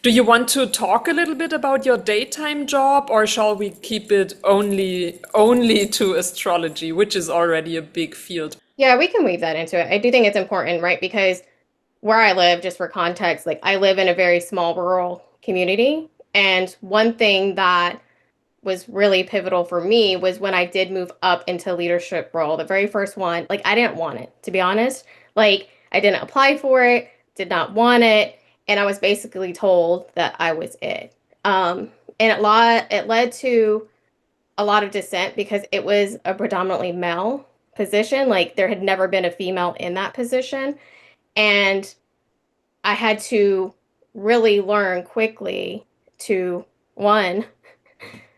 Do you want to talk a little bit about your daytime job, or shall we keep it only to astrology, which is already a big field? Yeah, we can weave that into it. I do think it's important, right? Because where I live, just for context, like I live in a very small rural community. And one thing that was really pivotal for me was when I did move up into leadership role. The very first one, like I didn't want it, to be honest. Like I didn't apply for it, did not want it, and I was basically told that I was it. And it led to a lot of dissent because it was a predominantly male position. Like there had never been a female in that position. And I had to really learn quickly to one,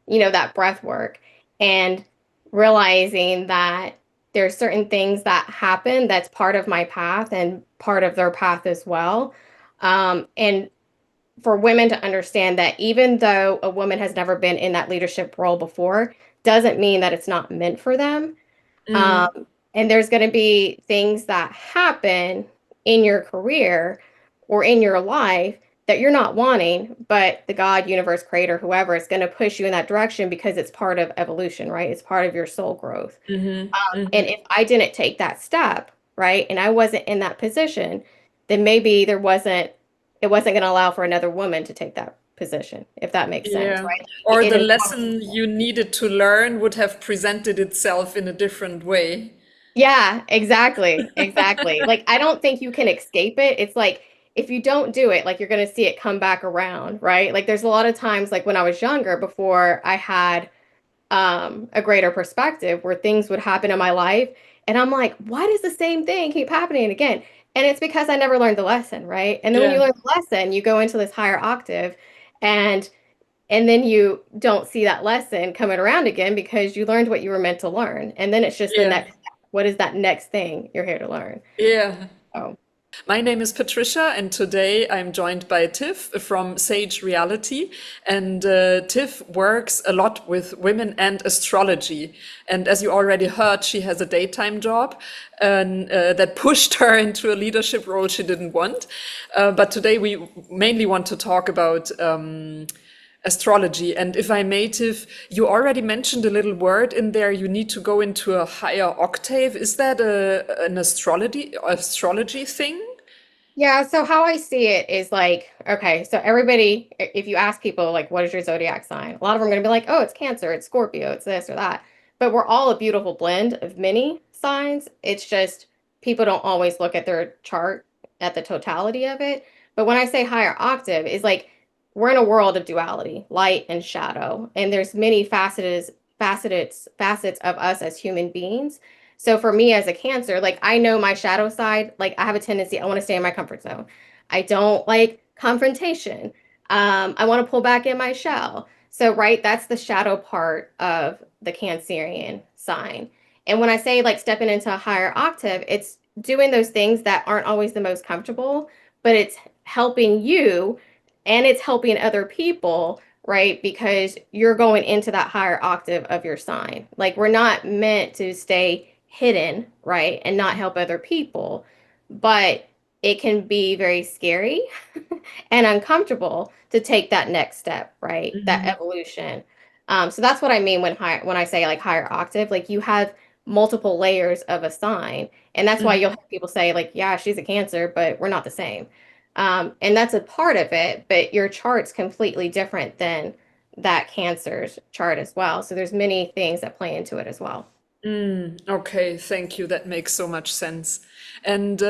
that breath work and realizing that there's certain things that happen that's part of my path and part of their path as well. And for women to understand that even though a woman has never been in that leadership role before, doesn't mean that it's not meant for them. Um, Mm, and there's going to be things that happen in your career or in your life that you're not wanting, but the God, universe, creator, whoever is going to push you in that direction because it's part of evolution, right? It's part of your soul growth. mhm, And mhm. if I didn't take that step, right, and I wasn't in that position, then maybe it wasn't going to allow for another woman to take that position, if that makes sense, Yeah. right? Or It the empowers lesson people. you needed to learn would have presented itself in a different way. Yeah, exactly. Exactly. Like I don't think you can escape it. It's like if you don't do it, like you're going to see it come back around, right? Like there's a lot of times like when I was younger before I had a greater perspective where things would happen in my life and I'm like, why does the same thing keep happening again? And it's because I never learned the lesson, right? And then when you Yeah. learn the lesson, you go into this higher octave and and then you don't see that lesson coming around again because you learned what you were meant to learn. And then it's just the Yeah. next step. What is that next thing you're here to learn? Yeah. Oh, My name is Patricia, and today I'm joined by Tiff from Sage Reality. And Tiff works a lot with women and astrology. And as you already heard, she has a daytime job and, that pushed her into a leadership role she didn't want. But today we mainly want to talk about astrology. And if I may, Tiff, you already mentioned a little word in there. You need to go into a higher octave. Is that an astrology thing? yeah. So how I see it is like, okay, so everybody, if you ask people, like, what is your zodiac sign? A lot of them are going to be like, oh, it's Cancer, it's Scorpio, it's this or that. But we're all a beautiful blend of many signs. It's just people don't always look at their chart at the totality of it. But when I say higher octave, is like we're in a world of duality, light and shadow, and there's many facets of us as human beings. So for me as a Cancer, like I know my shadow side, like I have a tendency, I want to stay in my comfort zone. I don't like confrontation. I want to pull back in my shell. So, right, that's the shadow part of the Cancerian sign. And when I say like stepping into a higher octave, it's doing those things that aren't always the most comfortable, but it's helping you and it's helping other people, right? Because you're going into that higher octave of your sign. Like we're not meant to stay hidden, right? And not help other people. But it can be very scary and uncomfortable to take that next step, right? That Mhm. evolution. So that's what I mean when I say like higher octave. Like you have multiple layers of a sign, and that's why you'll Mhm. have people say like, "Yeah, she's a Cancer, but we're not the same." And that's a part of it, but your chart's completely different than that Cancer's chart as well. So there's many things that play into it as well. Okay, thank you. That makes so much sense. And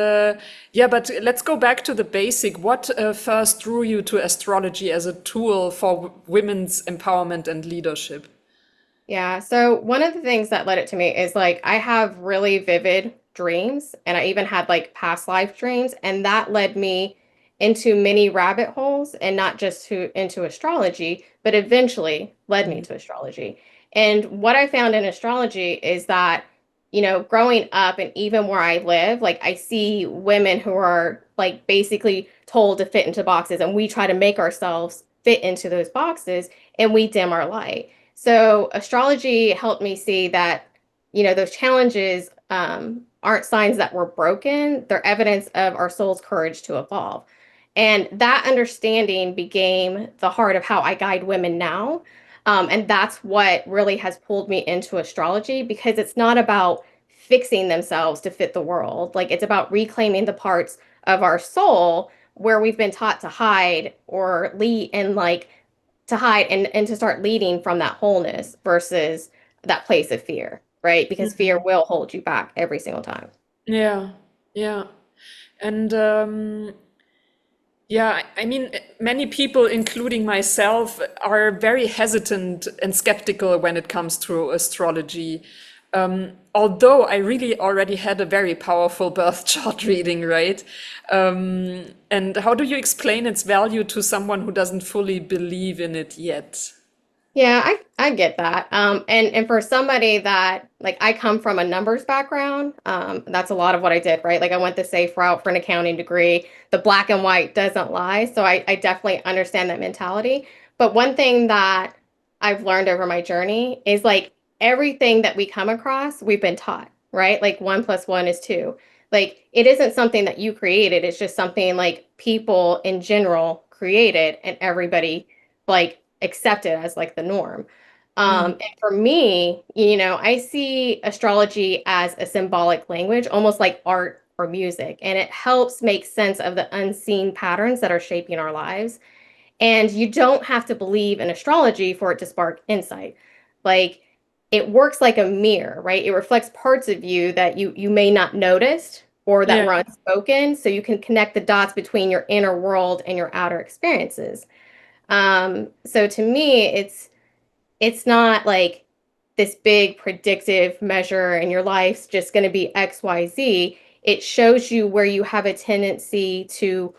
yeah, but let's go back to the basic. What first drew you to astrology as a tool for women's empowerment and leadership? Yeah. So one of the things that led it to me is like I have really vivid dreams and I even had like past life dreams and that led me into many rabbit holes and not just to into astrology, but eventually led me to astrology. And what I found in astrology is that, growing up and even where I live, like I see women who are like basically told to fit into boxes and we try to make ourselves fit into those boxes and we dim our light. So astrology helped me see that, those challenges aren't signs that we're broken. They're evidence of our soul's courage to evolve. And that understanding became the heart of how I guide women now. And that's what really has pulled me into astrology because it's not about fixing themselves to fit the world. Like it's about reclaiming the parts of our soul where we've been taught to hide or lead and like to hide and to start leading from that wholeness versus that place of fear, right? Because fear Mhm. will hold you back every single time. Yeah, yeah. And yeah, I mean, many people, including myself, are very hesitant and skeptical when it comes to astrology. Although I really already had a very powerful birth chart reading, right? And how do you explain its value to someone who doesn't fully believe in it yet? Yeah, I get that. And for somebody that like I come from a numbers background, that's a lot of what I did, right? Like I went the safe route for an accounting degree. The black and white doesn't lie, so I definitely understand that mentality. But one thing that I've learned over my journey is like everything that we come across, we've been taught, right? Like one plus one is two. Like it isn't something that you created, it's just something like people in general created and everybody like accept it as like the norm. Mm, And for me, I see astrology as a symbolic language, almost like art or music, and it helps make sense of the unseen patterns that are shaping our lives. And you don't have to believe in astrology for it to spark insight. Like it works like a mirror, right? It reflects parts of you that you may not notice or that yeah. were unspoken, so you can connect the dots between your inner world and your outer experiences. So to me, it's not like this big predictive measure and your life's just going to be XYZ. It shows you where you have a tendency to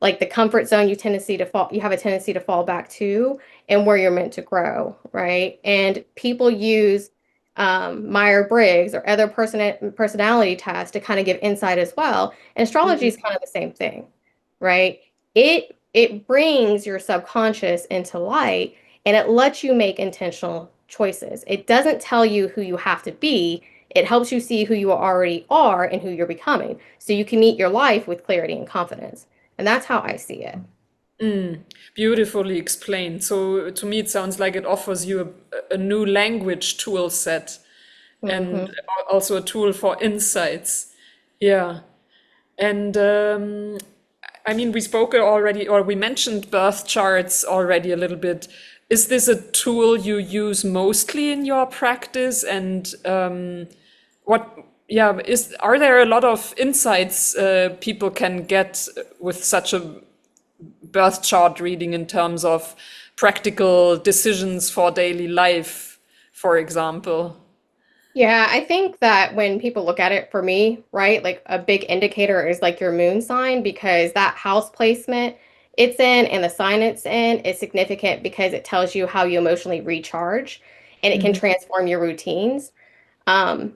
like the comfort zone you have a tendency to fall back to and where you're meant to grow, right? And people use Meyer-Briggs or other personality tests to kind of give insight as well. And astrology is Mm, kind of the same thing, right? It brings your subconscious into light and it lets you make intentional choices. It doesn't tell you who you have to be. It helps you see who you already are and who you're becoming so you can meet your life with clarity and confidence. And that's how I see it. mm. Beautifully explained. So to me, it sounds like it offers you a new language tool set and Hmm. also a tool for insights. Yeah. And I mean, we spoke already, or we mentioned birth charts already a little bit. Is this a tool you use mostly in your practice? And what, yeah, are there a lot of insights people can get with such a birth chart reading in terms of practical decisions for daily life, for example? Yeah, I think that when people look at it for me, right, like a big indicator is like your moon sign because that house placement it's in and the sign it's in is significant because it tells you how you emotionally recharge and it can Mhm. transform your routines.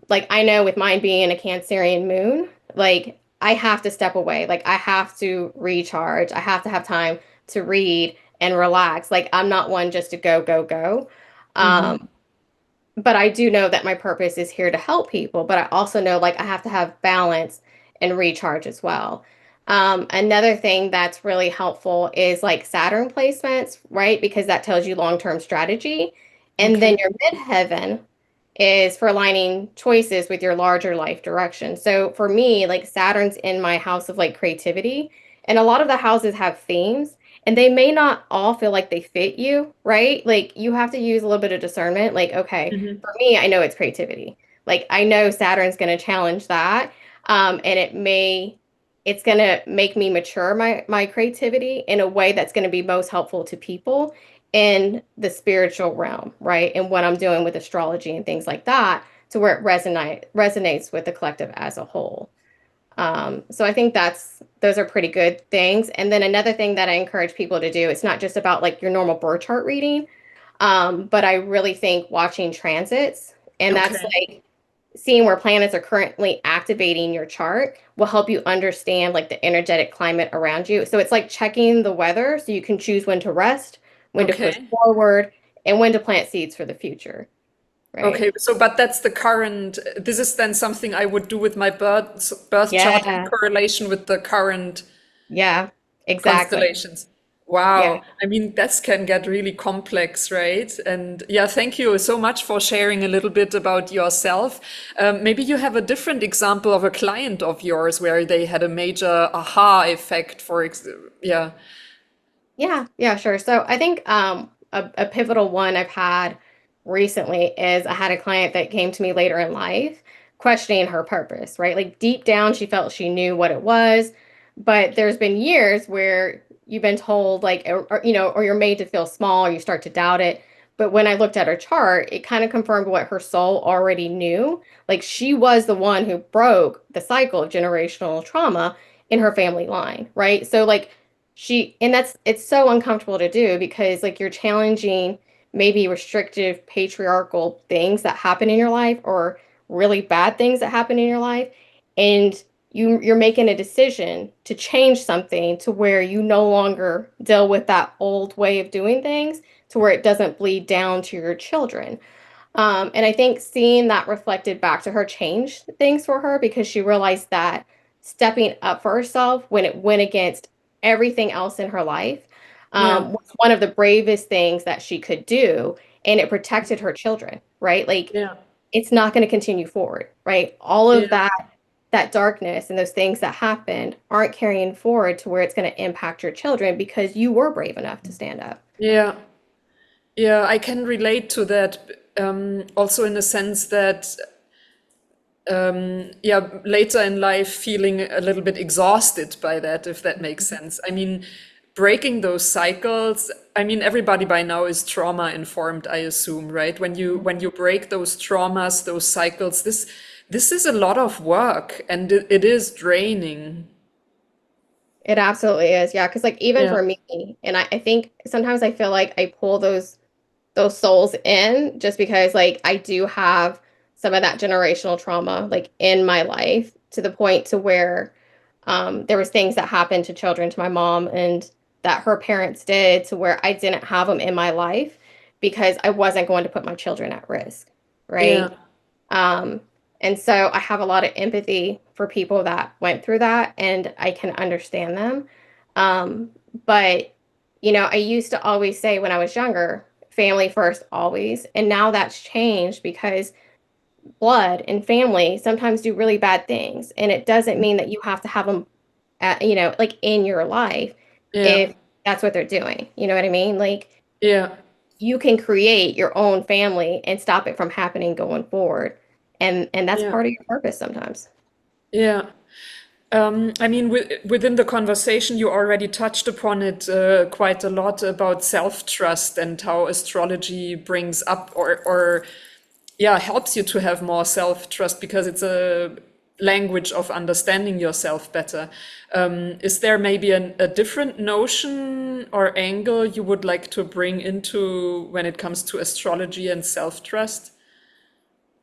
Like I know with mine being a Cancerian moon, like I have to step away. Like I have to recharge. I have to have time to read and relax. Like I'm not one just to go, go, go. Mhm. But I do know that my purpose is here to help people, but I also know like I have to have balance and recharge as well. Another thing that's really helpful is like Saturn placements, right? Because that tells you long-term strategy. And then Okay. your midheaven is for aligning choices with your larger life direction. So for me, like Saturn's in my house of like creativity, and a lot of the houses have themes, and they may not all feel like they fit you, right? Like you have to use a little bit of discernment. Like, okay, Mhm. for me, I know it's creativity. Like I know Saturn's going to challenge that, and it's going to make me mature my creativity in a way that's going to be most helpful to people in the spiritual realm, right? And what I'm doing with astrology and things like that, to where it resonates with the collective as a whole. So I think those are pretty good things. And then another thing that I encourage people to do, it's not just about like your normal birth chart reading, but I really think watching transits, and that's Okay. like seeing where planets are currently activating your chart will help you understand like the energetic climate around you. So it's like checking the weather so you can choose when to rest, when to push Okay. forward, and when to plant seeds for the future, right? Okay, so but that's the current. This is then something I would do with my birth chart in Yeah. correlation with the current. Yeah. Exactly. Constellations. Yeah. Wow. I mean, that can get really complex, right? And yeah, thank you so much for sharing a little bit about yourself. Maybe you have a different example of a client of yours where they had a major aha effect, yeah. Yeah, yeah, sure. So I think a pivotal one I've had recently is I had a client that came to me later in life questioning her purpose, right? Like deep down, she felt she knew what it was, but there's been years where you've been told like, or you're made to feel small, or you start to doubt it. But when I looked at her chart, it kind of confirmed what her soul already knew. Like she was the one who broke the cycle of generational trauma in her family line, right? So like and that's it's so uncomfortable to do because like you're challenging maybe restrictive patriarchal things that happen in your life or really bad things that happen in your life, and you're making a decision to change something to where you no longer deal with that old way of doing things to where it doesn't bleed down to your children. And I think seeing that reflected back to her changed things for her because she realized that stepping up for herself when it went against everything else in her life Yeah. was one of the bravest things that she could do. And it protected her children, right? Like Yeah. it's not going to continue forward, right? All of Yeah. that darkness and those things that happened aren't carrying forward to where it's going to impact your children because you were brave enough to stand up. Yeah. Yeah. I can relate to that. Also in the sense that yeah, later in life feeling a little bit exhausted by that, if that makes sense. I mean, breaking those cycles, I mean, everybody by now is trauma informed, I assume, right? When you break those traumas, those cycles, this is a lot of work and it is draining. It absolutely is. Yeah. Cause like even Yeah. for me, and I think sometimes I feel like I pull those souls in just because like I do have some of that generational trauma like in my life to the point to where there was things that happened to children to my mom and that her parents did to where I didn't have them in my life because I wasn't going to put my children at risk, Yeah. right? Um, and so I have a lot of empathy for people that went through that and I can understand them. Um, but, I used to always say when I was younger, family first always. And now that's changed because blood and family sometimes do really bad things. And it doesn't mean that you have to have them, like in your life Yeah. if that's what they're doing. You know what I mean? Like Yeah. you can create your own family and stop it from happening going forward. And that's Yeah. part of your purpose sometimes. Yeah. I mean, within the conversation, you already touched upon it quite a lot about self-trust and how astrology brings up or yeah, helps you to have more self-trust because it's a language of understanding yourself better. Is there maybe a different notion or angle you would like to bring into when it comes to astrology and self-trust?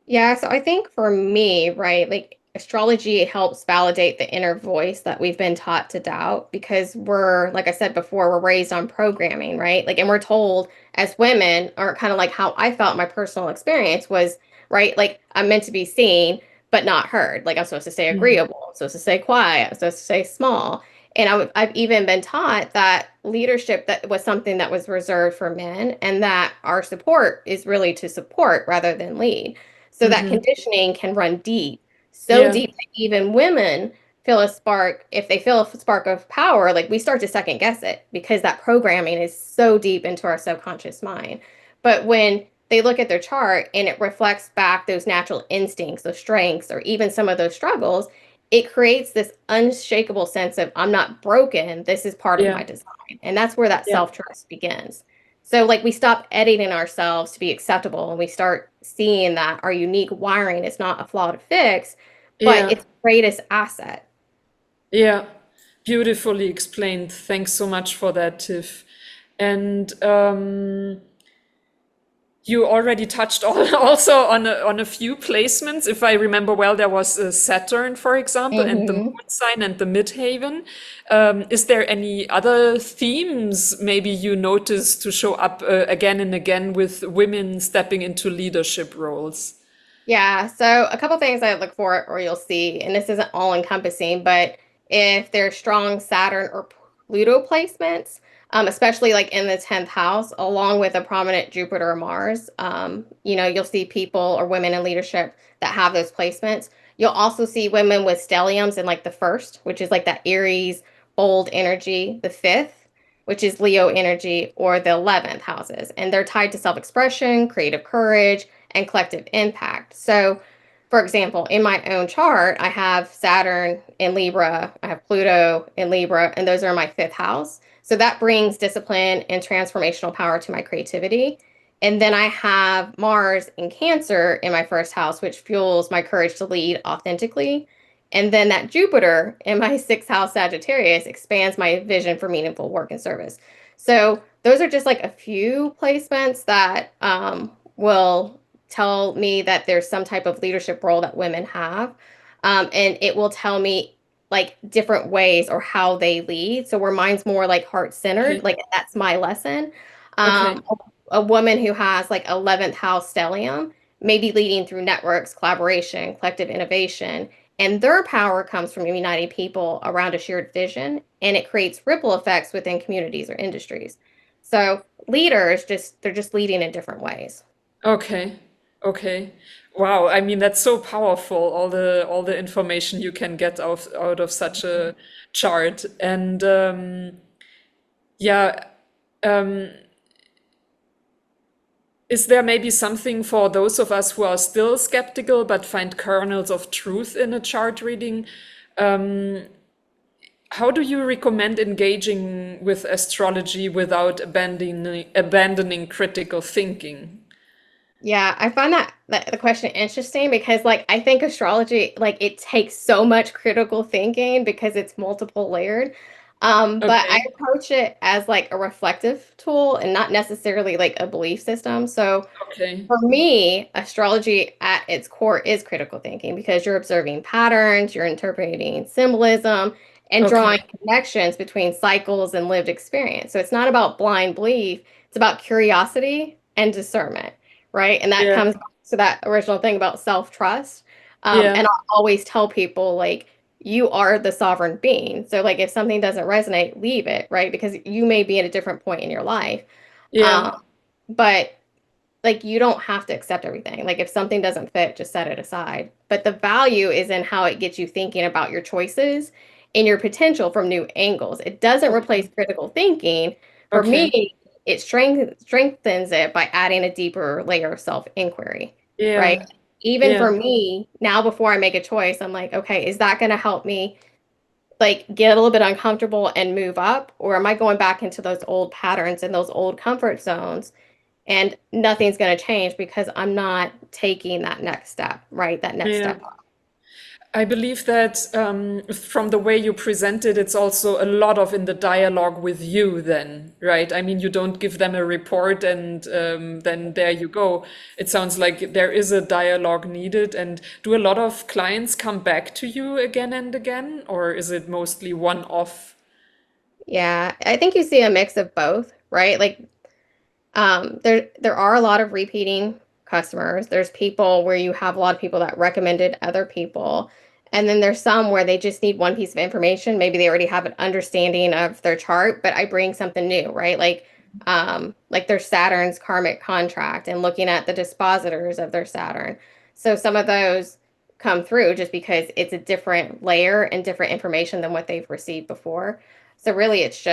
Yeah, so I think for me, right, like astrology helps validate the inner voice that we've been taught to doubt because we're, like I said before, we're raised on programming, right? Like, and we're told as women, or kind of like how I felt my personal experience was, right? Like, I'm meant to be seen, but not heard. Like, I'm supposed to stay Mm. agreeable, I'm supposed to stay quiet, I'm supposed to stay small. And I've even been taught that leadership that was something that was reserved for men and that our support is really to support rather than lead. So that Hmm. conditioning can run deep, so Yeah, deep that even women feel a spark. If they feel a spark of power, like we start to second guess it because that programming is so deep into our subconscious mind. But when they look at their chart and it reflects back those natural instincts, those strengths, or even some of those struggles, it creates this unshakable sense of I'm not broken. This is part of yeah, my design. And that's where that yeah, self trust begins. So, like, we stop editing ourselves to be acceptable and we start seeing that our unique wiring is not a flaw to fix, but yeah, it's greatest asset. yeah. Beautifully explained. Thanks so much for that, Tiff. And you already touched on also on a few placements. If I remember well, there was Saturn, for example, and the moon Hmm. sign and the midhaven. Is there any other themes maybe you notice to show up again and again with women stepping into leadership roles? Yeah, so a couple things I look for or you'll see, and this isn't all encompassing, but if there's strong Saturn or Pluto placements, especially like in the 10th house, along with a prominent Jupiter or Mars. You'll see people or women in leadership that have those placements. You'll also see women with stelliums in like the first, which is like that Aries, bold energy, the fifth, which is Leo energy, or the 11th houses. And they're tied to self-expression, creative courage, and collective impact. So, for example, in my own chart, I have Saturn in Libra, I have Pluto in Libra, and those are my fifth house. So that brings discipline and transformational power to my creativity. And then I have Mars in Cancer in my first house, which fuels my courage to lead authentically. And then that Jupiter in my sixth house, Sagittarius, expands my vision for meaningful work and service. So those are just like a few placements that will tell me that there's some type of leadership role that women have. And it will tell me like different ways or how they lead. So where mine's more like heart centered, Okay. like that's my lesson. Okay. A woman who has like 11th house stellium may be leading through networks, collaboration, collective innovation. And their power comes from uniting people around a shared vision, and it creates ripple effects within communities or industries. So leaders they're just leading in different ways. Okay. Okay. Wow. I mean, that's so powerful, all the information you can get out of such a chart. And yeah, um, is there maybe something for those of us who are still skeptical but find kernels of truth in a chart reading? How do you recommend engaging with astrology without abandoning critical thinking? Yeah, I find that the question interesting because like I think astrology like it takes so much critical thinking because it's multiple layered. But I Okay. approach it as like a reflective tool and not necessarily like a belief system. So Okay. for me, astrology at its core is critical thinking because you're observing patterns, you're interpreting symbolism, and drawing Okay. connections between cycles and lived experience. So it's not about blind belief, it's about curiosity and discernment, right? And that Yeah. comes back to that original thing about self-trust. Yeah. And I'll always tell people, like, you are the sovereign being. So, like, if something doesn't resonate, leave it, right? Because you may be at a different point in your life. Yeah. But like you don't have to accept everything. Like if something doesn't fit, just set it aside. But the value is in how it gets you thinking about your choices and your potential from new angles. It doesn't replace Okay. critical thinking. For Okay. me, it strengthens it by adding a deeper layer of self-inquiry, right? Yeah. Even Yeah. for me, now before I make a choice, I'm like, okay, is that going to help me like get a little bit uncomfortable and move up? Or am I going back into those old patterns and those old comfort zones? And nothing's going to change because I'm not taking that next step, right? That next Yeah. step up. I believe that from the way you present it, it's also a lot of in the dialogue with you, then, right? I mean, you don't give them a report and then there you go. It sounds like there is a dialogue needed. And do a lot of clients come back to you again and again, or is it mostly one off? Yeah, I think you see a mix of both, right? Like there are a lot of repeating customers. There's people where you have a lot of people that recommended other people. And then there's some where they just need one piece of information. Maybe they already have an understanding of their chart, but I bring something new, right? Like their Saturn's karmic contract and looking at the dispositors of their Saturn. So some of those come through just because it's a different layer and different information than what they've received before. So really it's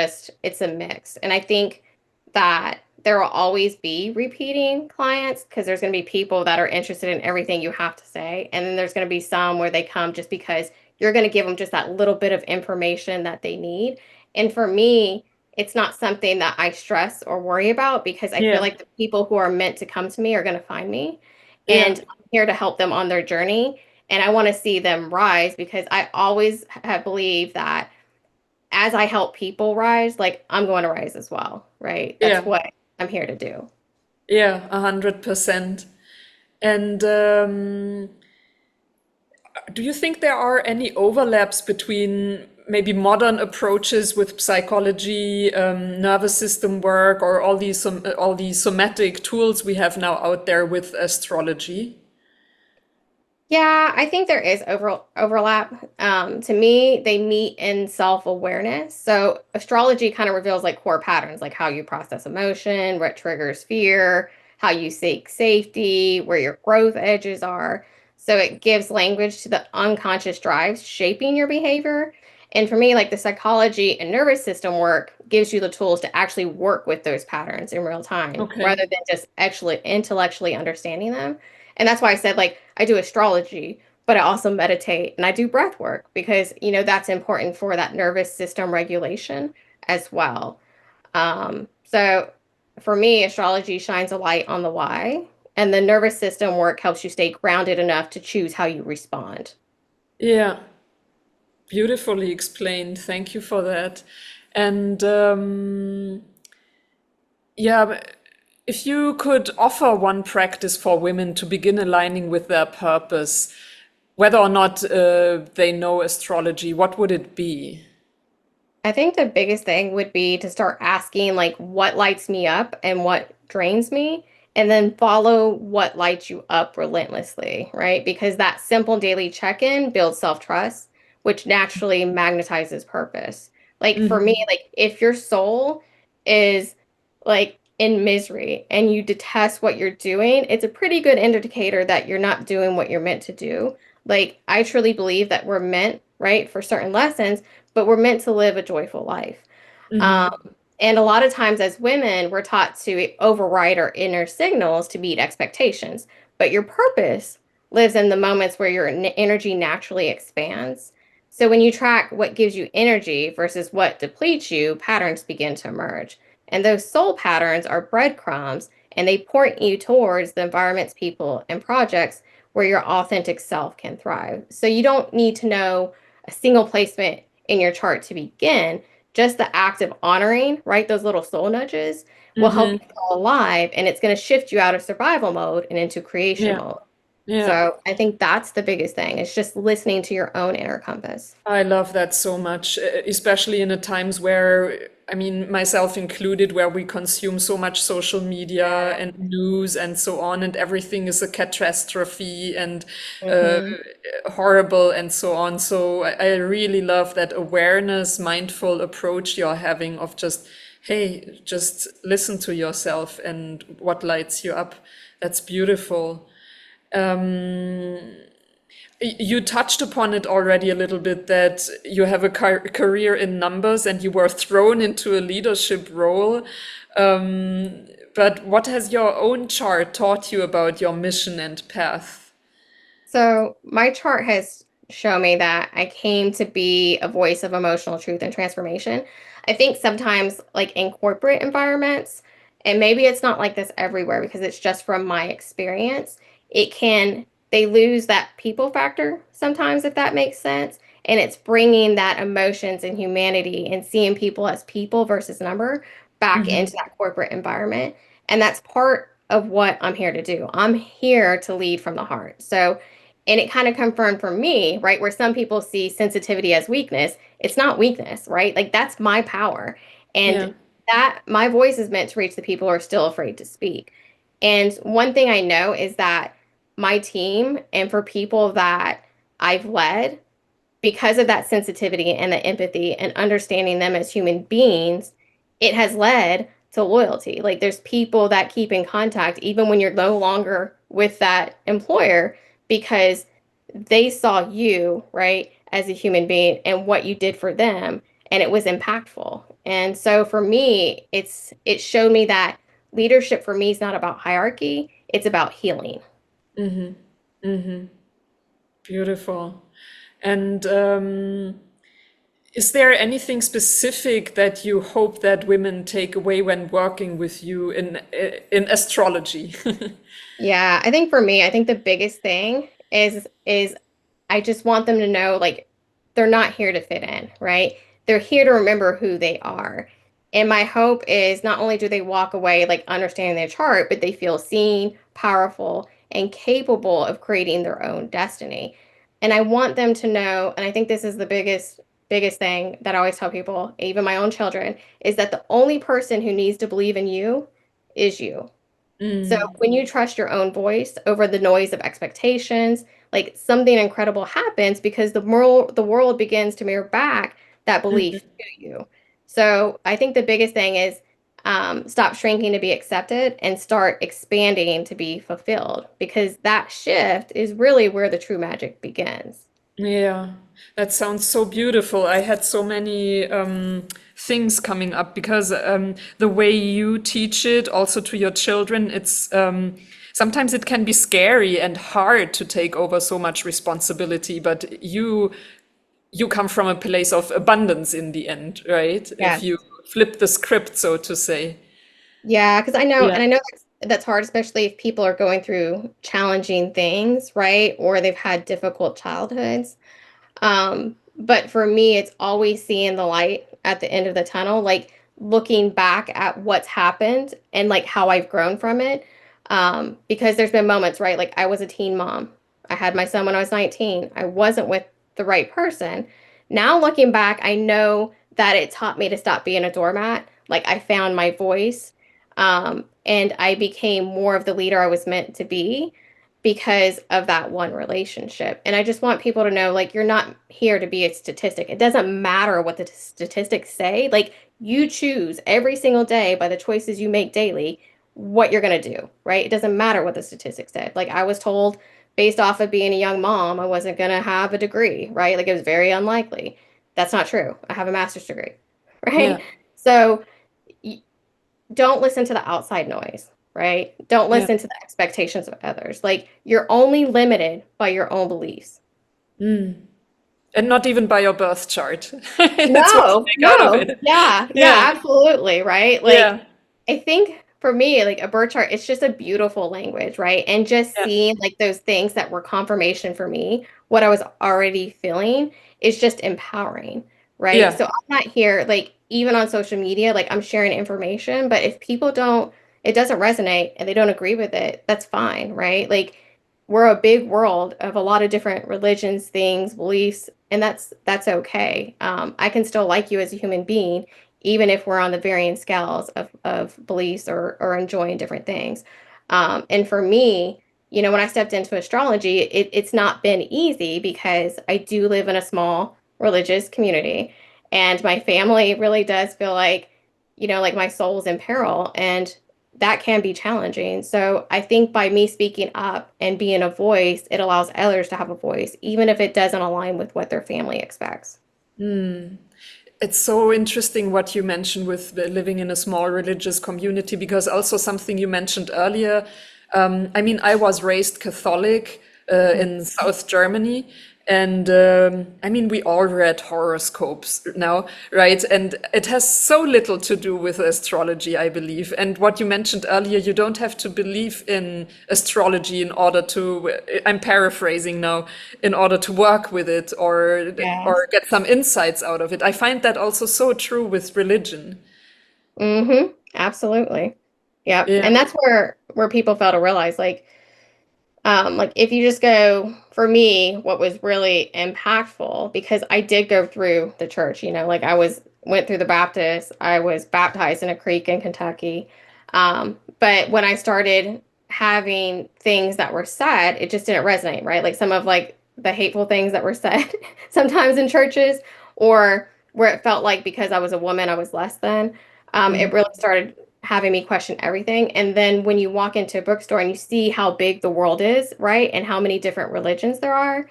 a mix. And I think that there will always be repeating clients because there's going to be people that are interested in everything you have to say. And then there's going to be some where they come just because you're going to give them just that little bit of information that they need. And for me, it's not something that I stress or worry about because I feel Yeah. like the people who are meant to come to me are going to find me. Yeah. And I'm here to help them on their journey. And I want to see them rise because I always have believed that as I help people rise, like I'm going to rise as well, right? That's Yeah. what I'm here to do. Yeah. 100%. And do you think there are any overlaps between maybe modern approaches with psychology, nervous system work, or all these somatic tools we have now out there with astrology? Yeah, I think there is overlap. To me, they meet in self-awareness. So astrology kind of reveals like core patterns, like how you process emotion, what triggers fear, how you seek safety, where your growth edges are. So it gives language to the unconscious drives shaping your behavior. And for me, like the psychology and nervous system work gives you the tools to actually work with those patterns in real time, Okay. rather than just actually intellectually understanding them. And that's why I said, like, I do astrology, but I also meditate and I do breath work because, that's important for that nervous system regulation as well. So for me, astrology shines a light on the why, and the nervous system work helps you stay grounded enough to choose how you respond. Yeah, beautifully explained. Thank you for that. And yeah, if you could offer one practice for women to begin aligning with their purpose, whether or not they know astrology, what would it be? I think the biggest thing would be to start asking, like, what lights me up and what drains me, and then follow what lights you up relentlessly, right? Because that simple daily check-in builds self-trust, which naturally magnetizes purpose. Like, for me, Hmm. like, if your soul is like in misery and you detest what you're doing, it's a pretty good indicator that you're not doing what you're meant to do. Like, I truly believe that we're meant, right, for certain lessons, but we're meant to live a joyful life. Um, Hmm. and a lot of times as women, we're taught to override our inner signals to meet expectations. But your purpose lives in the moments where your energy naturally expands. So when you track what gives you energy versus what depletes you, patterns begin to emerge. And those soul patterns are breadcrumbs, and they point you towards the environments, people, and projects where your authentic self can thrive. So you don't need to know a single placement in your chart to begin. Just the act of honoring, right, those little soul nudges will help Hmm. you feel alive, and it's going to shift you out of survival mode and into creation Yeah, mode. yeah. So I think that's the biggest thing. It's just listening to your own inner compass. I love that so much, especially in the times where, I mean, myself included, where we consume so much social media Yeah. and news and so on, and everything is a catastrophe and uh, Hmm. horrible and so on. So I really love that awareness, mindful approach you're having of just, hey, just listen to yourself and what lights you up. That's beautiful. Um, you touched upon it already a little bit that you have a career in numbers and you were thrown into a leadership role. But what has your own chart taught you about your mission and path? So my chart has shown me that I came to be a voice of emotional truth and transformation. I think sometimes, like in corporate environments, and maybe it's not like this everywhere because it's just from my experience, they lose that people factor sometimes, if that makes sense. And it's bringing that emotions and humanity and seeing people as people versus number back into Hmm. that corporate environment. And that's part of what I'm here to do. I'm here to lead from the heart. So, and it kind of confirmed for me, right, where some people see sensitivity as weakness. It's not weakness, right? Like that's my power. And Yeah. that my voice is meant to reach the people who are still afraid to speak. And one thing I know is that my team and for people that I've led, because of that sensitivity and the empathy and understanding them as human beings, it has led to loyalty. Like there's people that keep in contact even when you're no longer with that employer because they saw you, right, as a human being and what you did for them and it was impactful. And so for me, it showed me that leadership for me is not about hierarchy, it's about healing. Hmm. Hmm. Beautiful. And is there anything specific that you hope that women take away when working with you in astrology? Yeah, I think for me, I think the biggest thing is I just want them to know like they're not here to fit in, right? They're here to remember who they are. And my hope is not only do they walk away like understanding their chart, but they feel seen, powerful, and capable of creating their own destiny. And I want them to know, and I think this is the biggest thing that I always tell people, even my own children, is that the only person who needs to believe in you is you. So Mm. when you trust your own voice over the noise of expectations, like something incredible happens because the world begins to mirror back that belief Mhm. to you. So I think the biggest thing is stop shrinking to be accepted and start expanding to be fulfilled because that shift is really where the true magic begins. Yeah, that sounds so beautiful. I had so many things coming up because the way you teach it also to your children, it's sometimes it can be scary and hard to take over so much responsibility, but you come from a place of abundance in the end, right? If Yes. you flip the script, so to say. Yeah, because I know, Yeah. and I know that's hard, especially if people are going through challenging things, right? Or they've had difficult childhoods. But for me, it's always seeing the light at the end of the tunnel, like looking back at what's happened and like how I've grown from it. Because there's been moments, right? Like I was a teen mom. I had my son when I was 19. I wasn't with the right person. Now looking back, I know that it taught me to stop being a doormat. Like I found my voice, and I became more of the leader I was meant to be because of that one relationship. And I just want people to know like you're not here to be a statistic. It doesn't matter what the statistics say. Like you choose every single day by the choices you make daily what you're going to do, right? It doesn't matter what the statistics said. Like I was told based off of being a young mom, I wasn't going to have a degree, right? Like it was very unlikely. That's not true. I have a master's degree, Yeah. right? So don't listen to the outside noise, right? Don't Yeah. listen to the expectations of others. Like you're only limited by your own beliefs. And not even by your birth chart. That's what you No, take out of no. it. Yeah, Yeah. yeah, absolutely, right? Like Yeah. I think for me, like a birth chart, it's just a beautiful language, right? And just Yeah. seeing like those things that were confirmation for me, what I was already feeling is just empowering, right? Yeah. So I'm not here, like even on social media, like I'm sharing information, but if people don't, it doesn't resonate and they don't agree with it, that's fine, right? Like we're a big world of a lot of different religions, things, beliefs, and that's okay. I can still like you as a human being even if we're on the varying scales of beliefs or enjoying different things. And for me, when I stepped into astrology, it's not been easy because I do live in a small religious community. And my family really does feel like, like my soul's in peril. And that can be challenging. So I think by me speaking up and being a voice, it allows others to have a voice, even if it doesn't align with what their family expects. It's so interesting what you mentioned with living in a small religious community, because also something you mentioned earlier. I mean, I was raised Catholic in South Germany. And I mean, we all read horoscopes now, right? And it has so little to do with astrology, I believe. And what you mentioned earlier, you don't have to believe in astrology in order to, I'm paraphrasing now, in order to work with it or Yes. get some insights out of it. I find that also so true with religion. Mm-hmm. Absolutely. Yep. Yeah. And that's where people fail to realize, like if you just go, for me, what was really impactful, because I did go through the church, like went through the Baptist, I was baptized in a creek in Kentucky. But when I started having things that were said, it just didn't resonate, right? Like some of like the hateful things that were said sometimes in churches, or where it felt like because I was a woman, I was less than. Mhm. It really started having me question everything. And then when you walk into a bookstore and you see how big the world is, right, and how many different religions there are,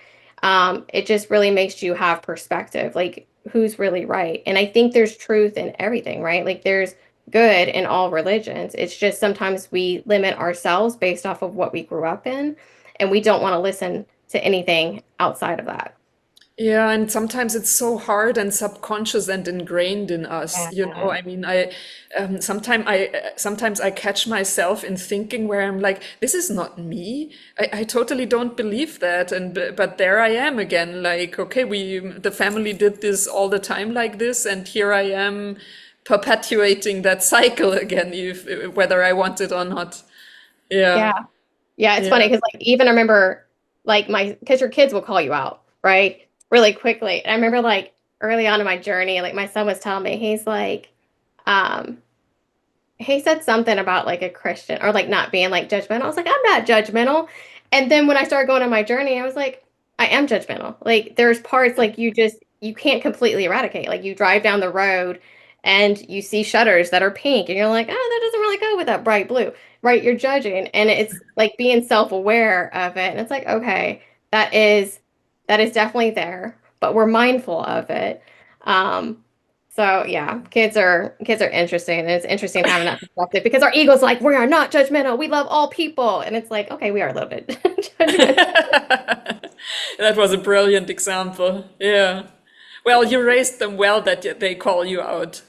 it just really makes you have perspective, like who's really right. And I think there's truth in everything, right? Like there's good in all religions. It's just sometimes we limit ourselves based off of what we grew up in, and we don't want to listen to anything outside of that. Yeah, and sometimes it's so hard and subconscious and ingrained in us. You know, Yeah. I mean, sometimes I catch myself in thinking where I'm like, this is not me. I totally don't believe that, and but there I am again. Like, okay, the family did this all the time like this, and here I am perpetuating that cycle again, if whether I want it or not. Yeah, Yeah. Yeah, it's yeah. funny because like even I remember like because your kids will call you out, right? Really quickly. And I remember like early on in my journey, like my son was telling me, he's like, um, he said something about like a Christian or like not being like judgmental. I was like, I'm not judgmental. And then when I started going on my journey, I was like, I am judgmental. Like there's parts like you can't completely eradicate. Like you drive down the road and you see shutters that are pink and you're like, oh, that doesn't really go with that bright blue. Right? You're judging. And it's like being self-aware of it. And it's like, okay, that is that is definitely there, but we're mindful of it. Um, so yeah, kids are interesting, and it's interesting having that perspective because our ego's like, we are not judgmental. We love all people, and it's like, okay, we are a little bit judgmental. That was a brilliant example. Yeah. Well, you raised them well that they call you out.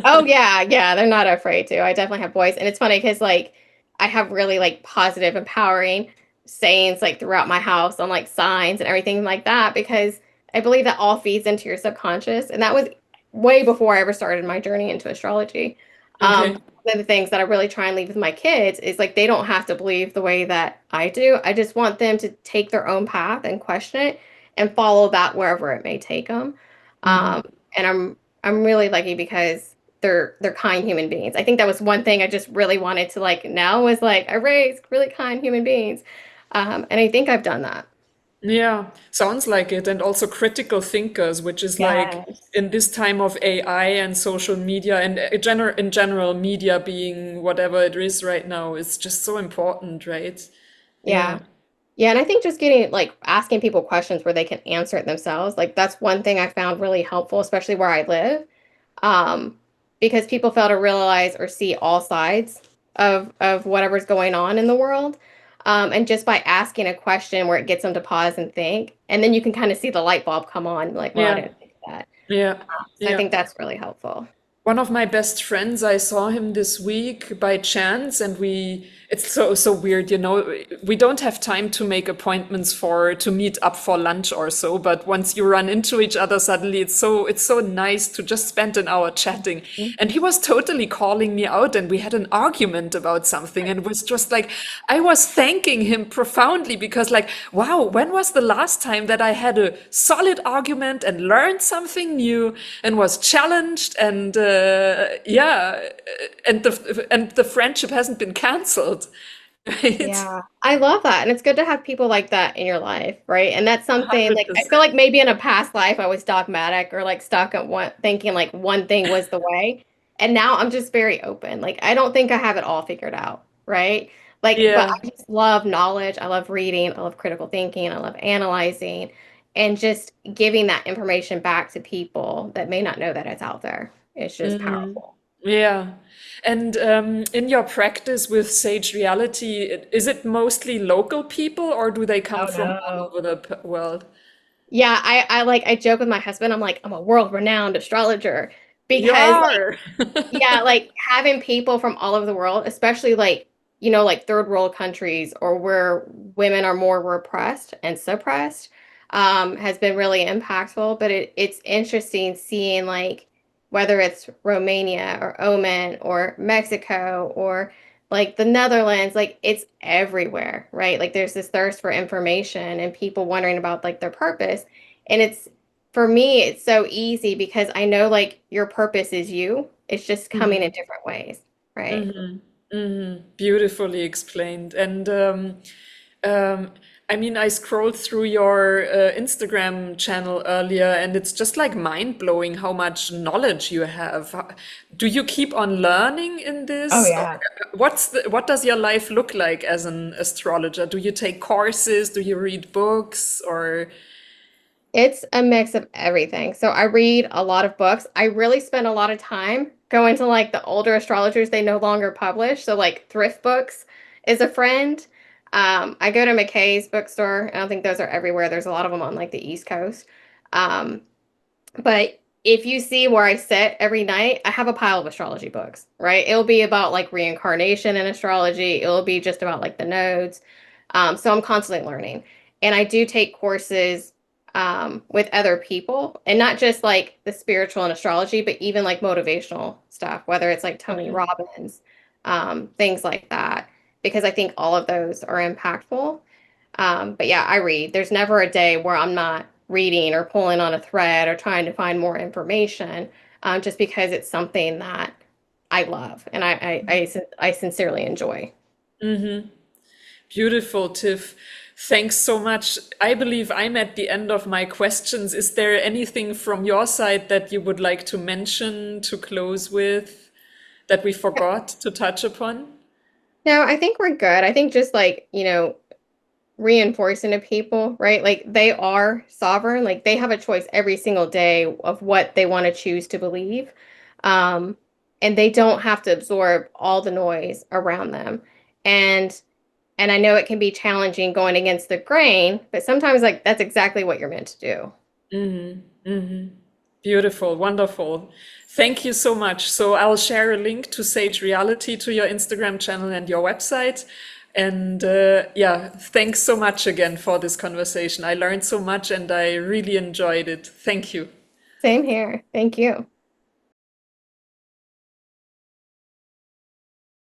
Oh yeah, yeah, they're not afraid to. I definitely have boys, and it's funny because like I have really like positive, empowering sayings like throughout my house on like signs and everything like that because I believe that all feeds into your subconscious, and that was way before I ever started my journey into astrology. Okay. One of the things that I really try and leave with my kids is like they don't have to believe the way that I do. I just want them to take their own path and question it and follow that wherever it may take them. Hmm. And I'm really lucky because they're kind human beings. I think that was one thing I just really wanted to like know was like I raised really kind human beings. And I think I've done that. Yeah, sounds like it. And also critical thinkers, which is like Yes. in this time of AI and social media and in general media being whatever it is right now, it's just so important, right? Yeah. Yeah. Yeah, and I think just getting like asking people questions where they can answer it themselves, like that's one thing I found really helpful, especially where I live. Um, because people fail to realize or see all sides of whatever's going on in the world. And just by asking a question where it gets them to pause and think, and then you can kind of see the light bulb come on, like, well, I Yeah. didn't think of that. Yeah. So I Yeah. think that's really helpful. One of my best friends, I saw him this week by chance, and it's so weird, we don't have time to make appointments to meet up for lunch or so, but once you run into each other, suddenly it's so nice to just spend an hour chatting. And he was totally calling me out, and we had an argument about something, and it was just like, I was thanking him profoundly because like, wow, when was the last time that I had a solid argument and learned something new and was challenged and yeah, and the friendship hasn't been canceled, right? Yeah, I love that. And it's good to have people like that in your life, right? And that's something like I feel 100%. like maybe in a past life I was dogmatic or like stuck at one thinking like one thing was the way. And now I'm just very open. Like I don't think I have it all figured out, right? Like, but Yeah. I just love knowledge. I love reading. I love critical thinking. I love analyzing and just giving that information back to people that may not know that it's out there. It's just Mhm. powerful. Yeah. And in your practice with Sage Reality, is it mostly local people or do they come Oh from all no. over the world? Yeah, I joke with my husband. I'm like, I'm a world-renowned astrologer You because like are. yeah, like having people from all over the world, especially like, like third world countries or where women are more repressed and suppressed, has been really impactful. But it's interesting seeing like whether it's Romania or Oman or Mexico or like the Netherlands, like it's everywhere, right? Like there's this thirst for information and people wondering about like their purpose. And it's for me, it's so easy because I know like your purpose is you. It's just coming in different ways, right? Hmm. Hmm. Beautifully explained. And um, I mean, I scrolled through your Instagram channel earlier, and it's just like mind-blowing how much knowledge you have. Do you keep on learning in Oh this? Or yeah. what does your life look like as an astrologer? Do you take courses? Do you read books? Or It's a mix of everything. So I read a lot of books. I really spend a lot of time going to like the older astrologers they no longer publish. So like thrift books is a friend. I go to McKay's bookstore. I don't think those are everywhere. There's a lot of them on like the East Coast. Um, But if you see where I sit every night, I have a pile of astrology books, right? It'll be about like reincarnation in astrology. It'll be just about like the nodes. So I'm constantly learning. And I do take courses with other people and not just like the spiritual and astrology, but even like motivational stuff, whether it's like Tony okay. Robbins, things like that, because I think all of those are impactful. But yeah, I read. There's never a day where I'm not reading or pulling on a thread or trying to find more information, just because it's something that I love and I sincerely enjoy. Hmm. Beautiful, Tiff. Thanks so much. I believe I'm at the end of my questions. Is there anything from your side that you would like to mention to close with that we forgot to touch upon? No, I think we're good. I think just like, reinforcing to people, right? Like they are sovereign, like they have a choice every single day of what they want to choose to believe. Um, and they don't have to absorb all the noise around them. And and I know it can be challenging going against the grain, but sometimes like that's exactly what you're meant to do. Beautiful, wonderful. Thank you so much. So I'll share a link to Sage Reality to your Instagram channel and your website. And yeah, thanks so much again for this conversation. I learned so much and I really enjoyed it. Thank you. Same here. Thank you.